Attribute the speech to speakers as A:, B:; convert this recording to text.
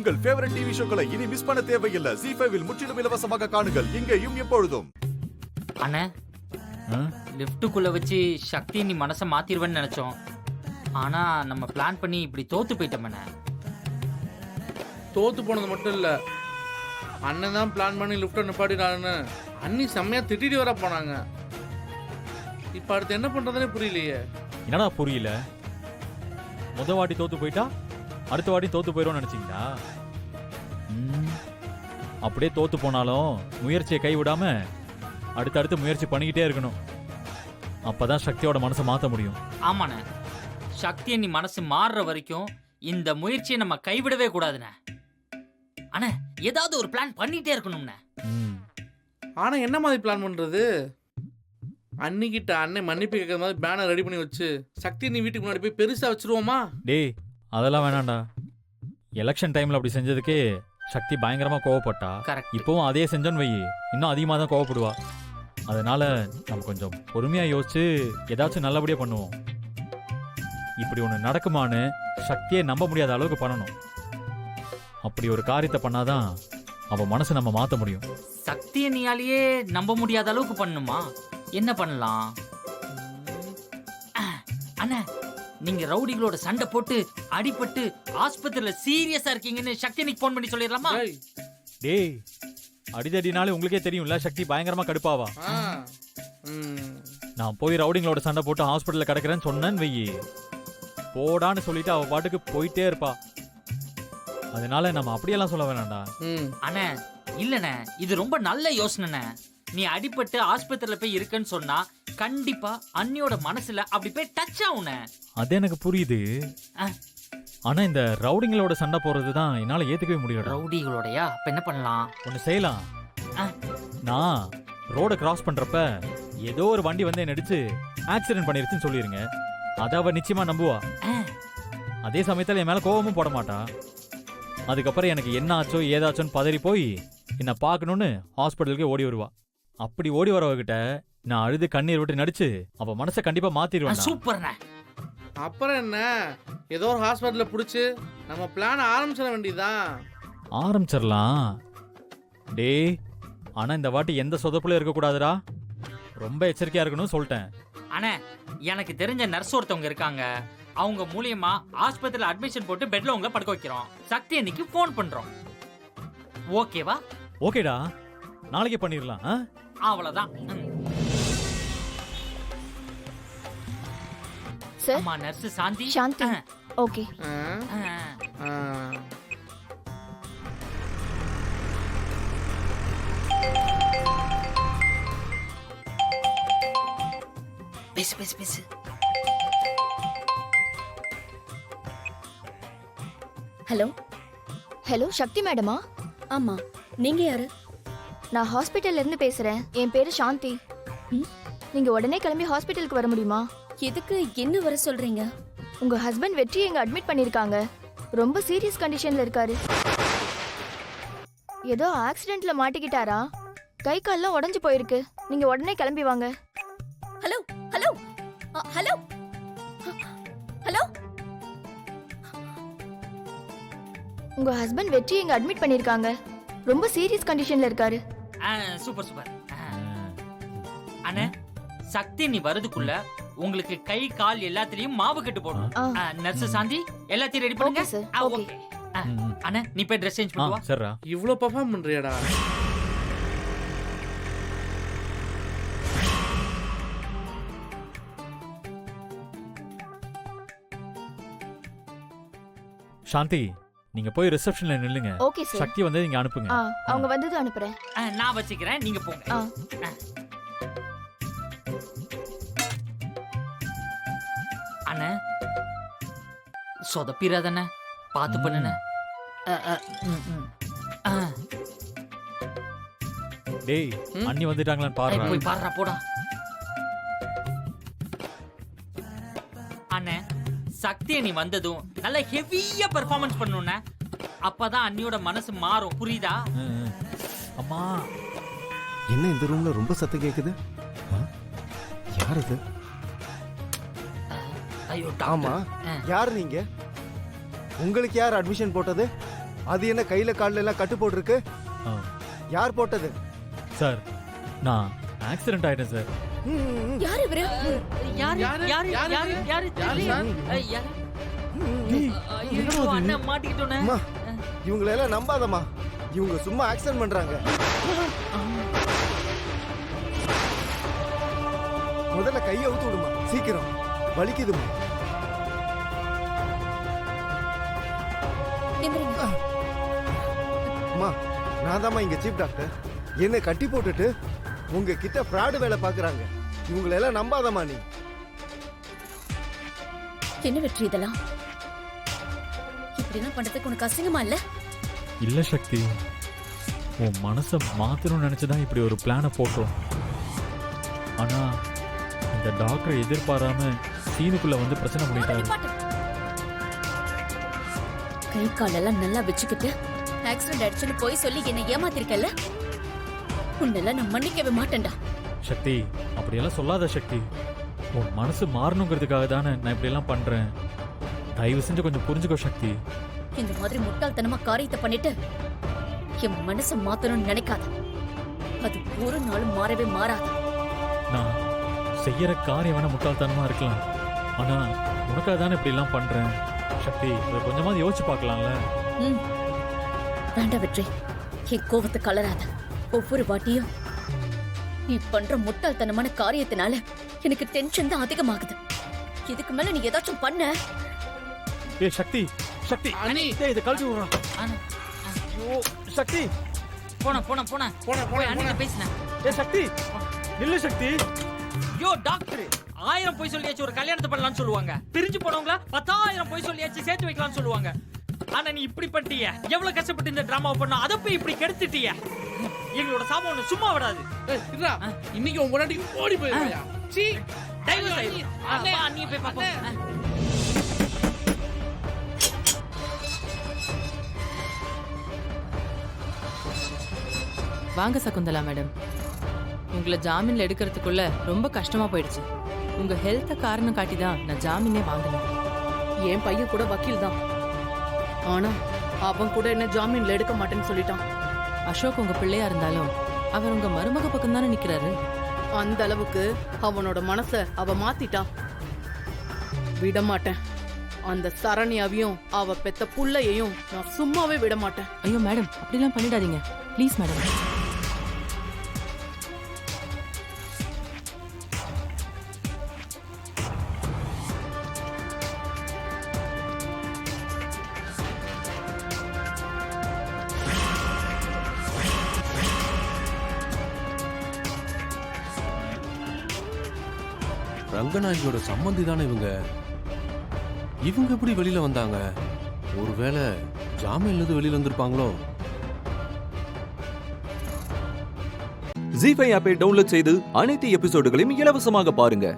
A: உங்கள் favourite TV ஷோக்களை இனி miss பண்ண தேவையில்லை. ZEE5 இல் முற்றிலும் இலவசமாக காணுங்கள், இங்கேயும் எப்பொழுதும்.
B: அண்ணே, லிஃப்ட்டுக்குள்ள வச்சு சக்தி நீ மனசை மாத்திருவேன்னு நினைச்சோம். ஆனா நம்ம பிளான் பண்ணி இப்படி தோத்து போயிட்டோம்ண்ணே.
C: தோத்து போனது மட்டும் இல்ல, அண்ணன் தான் பிளான் பண்ணி லிஃப்ட்டை நிப்பாட்டினாருன்னு அண்ணி செம்மையா திட்டிட்டு வர போனாங்க. இப்ப அடுத்து என்ன பண்றதுன்னே புரியலையே.
D: என்னடா புரியல? முத வாட்டி தோத்து போயிட்டா அடுத்த வாட்டி தோத்து போயிடும் நினைச்சீங்களா? அப்படியே தோத்து போனாலும் முயற்சியை கைவிடாம அடுத்தடுத்து முயற்சி பண்ணிக்கிட்டே இருக்கணும். அப்பதான் சக்தியோட மனசை மாத்த முடியும்.
B: ஆமாண்ணே, சக்தியை நீ மனசு மாறுற வரைக்கும் இந்த முயற்சியை நம்ம கைவிடவே கூடாதுண்ணே. அண்ணே, ஏதாவது ஒரு பிளான் பண்ணிட்டே இருக்கணும்ண்ணே.
C: ஆனா என்ன மாதிரி பிளான் பண்றது? அன்னிக்கிட்ட அண்ணன் மன்னிப்பு கேட்கற மாதிரி பேனர் ரெடி பண்ணி வச்சு சக்தி நீ வீட்டுக்கு முன்னாடி போய் பெருசா வச்சிருவோமா?
D: டேய், அதெல்லாம் வேணாண்டா. எலெக்ஷன் டைம்ல அப்படி செஞ்சதுக்கே சக்தி பயங்கரமா கோவப்பட்டா. இப்பவும் அதே செஞ்சோன்னு வை, இன்னும் அதிகமாக தான் கோவப்படுவா. அதனால நம்ம கொஞ்சம் பொறுமையா யோசிச்சு ஏதாச்சும் நல்லபடியா பண்ணுவோம். இப்படி ஒன்று நடக்குமான்னு சக்தியை நம்ப முடியாத அளவுக்கு பண்ணணும். அப்படி ஒரு காரியத்தை பண்ணாதான் அவ மனசை நம்ம மாத்த முடியும்.
B: சக்தியை நீயாலேயே நம்ப முடியாத அளவுக்கு பண்ணணுமா? என்ன பண்ணலாம் அண்ணா? நீங்க ரவுடிகளோட சண்டை போட்டு அடிபட்டு ஆஸ்பத்திரியில சீரியஸா இருக்கீங்கன்னு சக்தி போன் பண்ணி சொல்லிடலாமா?
D: டேய், அடிதடினாலே உங்களுக்கே தெரியும்ல, சக்தி பயங்கரமா கடுப்பாவா. நான் போய் ரவுடிங்களோட சண்டை போட்டு ஹாஸ்பிட்டல்ல கிடக்குறேன்னு சொன்னேன்னு வெயி, போடான்னு சொல்லிட்டு அவ பாட்டுக்கு போயிட்டே இருப்பா. அதனால நம்ம அப்படியெல்லாம் சொல்ல வேணாம்டா.
B: அண்ணே, இல்லண்ணே, இது ரொம்ப நல்ல யோசனை. நீ அடிபட்டு ஆஸ்பத்திரியில போய் இருக்குன்னு சொன்னா கண்டிப்பா அண்ணியோட மனசுல அப்படி போய் டச் ஆகுன.
D: அது எனக்கு புரியுது. ஆனா இந்த ரவுடிங்களோட சண்டை போறதுதான் என்னால ஏத்துக்கவே முடியல.
B: ரவுடிகளோடயா? அப்ப என்ன பண்ணலாம்?
D: ஒண்ணு செய்யலாம். நான் ரோட கிராஸ் பண்றப்ப ஏதோ ஒரு வண்டி வந்து என்ன அடிச்சு ஆக்சிடென்ட் பண்ணிருச்சுன்னு சொல்லிருங்க. அத அவ நிச்சயமா நம்புவா. அதே சமயத்துல என் மேல கோபமும் போட மாட்டா. அதுக்கப்புறம் எனக்கு என்ன ஆச்சோ ஏதாச்சோன்னு பதறி போய் என்ன பாக்கணும்னு ஹாஸ்பிட்டலுக்கு ஓடி வருவா. அப்படி ஓடி வரவகிட்ட நான் அழுது கண்ணீர் விட்டு நடிச்சு அவ மனசை கண்டிப்பா மாத்திடுவேன்.
B: சூப்பர்ண்ணே.
C: அப்புறம் என்ன, ஏதோ ஒரு ஹாஸ்பிட்டல்ல புடிச்சு நம்ம பிளான் ஆரம்பிச்சிட வேண்டியதுதான்.
D: ஆரம்பிச்சிடலாம். டேய், ஆனா இந்த வாட்டி எந்த சொதப்புல இருக்க கூடாதுடா. ரொம்ப எச்சரிக்கையா இருக்கணும் சொல்லிட்டேன்.
B: அண்ணே, எனக்கு தெரிஞ்ச நர்ஸ் ஒருத்தவங்க இருக்காங்க. அவங்க மூலியமா ஆஸ்பத்திரியில அட்மிஷன் போட்டு பெட்ல உங்களை படுக்க வைக்கிறோம். சக்தி அன்னைக்கு போன் பண்றோம். ஓகேவா?
D: ஓகேடா, நாளைக்கே பண்ணிடலாம்.
B: அவ்வளவுதான்.
E: சார்,
B: அம்மா நர்ஸ் சாந்தி.
E: சாந்தி. ஓகே.
B: பேசு பேசு பேசு.
E: ஹலோ. ஹலோ, சக்தி மேடமா?
F: ஆமா, நீங்க யாரு?
E: நான் ஹாஸ்பிட்டல்ல இருந்து பேசுறேன். என் பேரு சாந்தி. நீங்க உடனே கிளம்பி ஹாஸ்பிட்டலுக்கு வர முடியுமா?
F: எதுக்கு, என்ன வர சொல்றீங்க?
E: உங்க ஹஸ்பண்ட் வெற்றியை இங்க அட்மிட் பண்ணிருக்காங்க. ரொம்ப சீரியஸ் கண்டிஷன்ல இருக்காரு. ஏதோ ஆக்சிடென்ட்ல மாட்டிக்கிட்டாரா? கை கால்லாம் உடைஞ்சு போயிருக்கு. நீங்க உடனே கிளம்பி வாங்க.
F: Hello hello hello hello.
E: உங்க ஹஸ்பண்ட் வெற்றி இங்க அட்மிட் பண்ணிருக்காங்க. ரொம்ப சீரியஸ் கண்டிஷன்ல இருக்காரு.
B: Super super. அண்ணே, சக்தி நீ வரதுக்குள்ள உங்களுக்கு கை கால் எல்லாத்துலயும் மாவு கட்டு போடணும். நர்ஸ் சாந்தி எல்லாத்தையும் ரெடி பண்ணுங்க. ஓகே. அண்ணே, நீ போய் ட்ரெஸ் சேஞ்ச் பண்ணுவா.
D: சரிடா.
C: இவ்ளோ பெர்ஃபார்ம் பண்றியாடா?
D: சாந்தி, நீங்க போய் ரிசப்ஷன்ல நில்லுங்க.
E: Okay sir.
D: சக்தி வந்து நீங்க அனுப்புங்க.
E: அவங்க வந்தது அனுப்புறேன்.
B: நான் வச்சுக்கிறேன், நீங்க போங்க. அண்ணே, சொதப்பிராதண்ணே, பாத்து பண்ணுண்ணே.
D: டேய், அண்ணி வந்துட்டாங்களான்னு பாருடா.
B: போய் பாருடா, போடா. அண்ணே, சக்தியை நீ வந்ததும் நல்ல ஹெவியா பெர்ஃபார்மன்ஸ் பண்ணணும்னா அப்பதான் அண்ணியோட மனசு மாறும். புரியுதா?
D: அம்மா,
G: என்ன இந்த ரூம்ல ரொம்ப சத்தம் கேக்குது? யார் இது?
B: ஐயோ,
G: ஆமா, யார் நீங்க? உங்களுக்கு யார் அட்மிஷன் போட்டது? அது என்ன கையில கால்ல எல்லாம் கட்டு போட்டிருக்கு?
D: ஆ,
G: யார் போட்டது?
D: சார் நான் ஆக்சிடென்ட் ஆயிட்டேன் சார்.
G: ம்,
F: யார் இவரு?
B: யாரு
C: யாரு?
B: யாரு
C: யாரு?
B: யாரு யாரு
C: யாரு
B: தெரியல.
C: சார்?
B: யாரு?
G: ஏய்,
B: ஐயோ, அண்ணன் மாட்டிக்கிட்டோனே.
G: அம்மா, இவங்களை எல்லாம் நம்பாதம்மா. இவங்க சும்மா ஆக்சிடென்ட் பண்றாங்க. முதல்ல கையை அவுத்து விடுமா, சீக்கிரம். வலிக்குதுமா.
F: நிமிருங்க.
G: அம்மா, நான் தாம்மா இங்க சீஃப் டாக்டர். என்ன கட்டி போட்டுட்டு உங்க கிட்ட ஃப்ராடு வேலை பாக்குறாங்க. இவங்களை எல்லாம் நம்பாதம்மா நீ.
F: என்ன வெற்றி இதெல்லாம்? இப்படிலாம் பண்றதுக்கு உனக்கு அசிங்கமா இல்ல?
D: இல்ல சக்தி, உன் மனசை மாத்தணும்னு நினைச்சுதான் இப்படி ஒரு பிளானை போட்டோம். ஆனா இந்த டாக்டர் எதிர்பாராம சீனுக்குள்ள வந்து பிரச்சனை பண்ணிட்டாரு.
F: நிப்பாட்டு. கை காலெல்லாம் நல்லா வச்சுக்கிட்டு ஆக்சிடென்ட் ஆயிடுச்சுன்னு போய் சொல்லி என்ன ஏமாத்திருக்கல? உன்னெல்லாம் நான் மன்னிக்கவே மாட்டேன்டா.
D: சக்தி, அப்படியெல்லாம் சொல்லாத சக்தி. உன் மனசு மாறணுங்கிறதுக்காக தானே நான் இப்படியெல்லாம் பண்றேன். தயவு செஞ்சு கொஞ்சம் புரிஞ்சுக்கோ சக்தி.
F: இந்த மாதிரி முட்டாள்தனமா காரியத்தை பண்ணிட்டு என் மனசை மாத்தணும்னு நினைக்காத. அது ஒரு நாளும் மாறவே மாறாது.
D: நான் செய்யற காரியம் வேணா முட்டாள்தனமா இருக்கலாம், ஆனா உனக்காக தானே இப்படி எல்லாம் பண்றேன். சக்தி, இதை கொஞ்சமாவது யோசிச்சு பார்க்கலாம்ல.
F: ம். வேண்டாம் வெற்றி, என் கோவத்தை கலராத. ஒவ்வொரு வாட்டியும் நீ பண்ற முட்டாள்தனமான காரியத்தினால எனக்கு டென்ஷன் தான் அதிகமாகுது. இதுக்கு மேல நீ ஏதாச்சும் பண்ண.
D: ஏய் சக்தி, சக்தி,
C: அனி.
D: டேய் இதை கழட்டி விடுறா.
B: அண்ணா,
D: ஐயோ சக்தி,
B: போன
C: போன
B: அண்ணன் பேசினேன்.
D: ஏய் சக்தி, நில்லு சக்தி.
B: ஐயோ டாக்டர், 1000 போய் சொல்லியாச்சு ஒரு கல்யாணத்தை பண்ணலாம்னு சொல்லுவாங்க. பிரிஞ்சு போனவங்கள 10,000 போய் சொல்லியாச்சு சேர்த்து வைக்கலாம்னு சொல்லுவாங்க. ஆனா நீ இப்படி பண்ணிட்டிய. எவ்வளவு கஷ்டப்பட்டு இந்த டிராமாவை பண்ணோம், அதை போய் இப்படி கெடுத்துட்டிய. எங்களோட சாபம் ஒண்ணு சும்மா விடாது.
C: இன்னைக்கு உன் முன்னாடி ஓடி போயிருவாயா? சீ,
B: தயவு செய்து நீ போய் பாப்போம்.
H: வாங்க சகுந்தலா மேடம். உங்களை ஜாமீன்ல எடுக்கிறதுக்குள்ள ரொம்ப கஷ்டமா போயிடுச்சு. உங்க ஹெல்த்த காரணம் காட்டி தான் நான் ஜாமீனே வாங்கினேன்.
I: என் பையன் கூட வக்கீல் தான். ஆனா அவன் கூட என்ன ஜாமீன்ல எடுக்க மாட்டேன்னு சொல்லிட்டான்.
H: அசோக் உங்க பிள்ளையா இருந்தாலும் அவர் உங்க மருமக பக்கம் தானே நிக்கிறாரு.
I: அந்த அளவுக்கு அவனோட மனச அவ மாத்திட்டா. விட மாட்டேன். அந்த சரண்யாவையும் அவ பெத்த புள்ளையையும் நான் சும்மாவே விட மாட்டேன்.
H: ஐயோ மேடம், அப்படிலாம் பண்ணிடாதீங்க ப்ளீஸ் மேடம்.
J: ரங்கநாயகியோட சம்மந்தி தானே இவங்க. இவங்க எப்படி வெளியில வந்தாங்க? ஒருவேளை ஜாமீன்ல இருந்து வெளியில வந்திருப்பாங்களோ?
K: ஜீ5 ஆப்பை டவுன்லோட் செய்து அனைத்து எபிசோடுகளையும் இலவசமாக பாருங்க.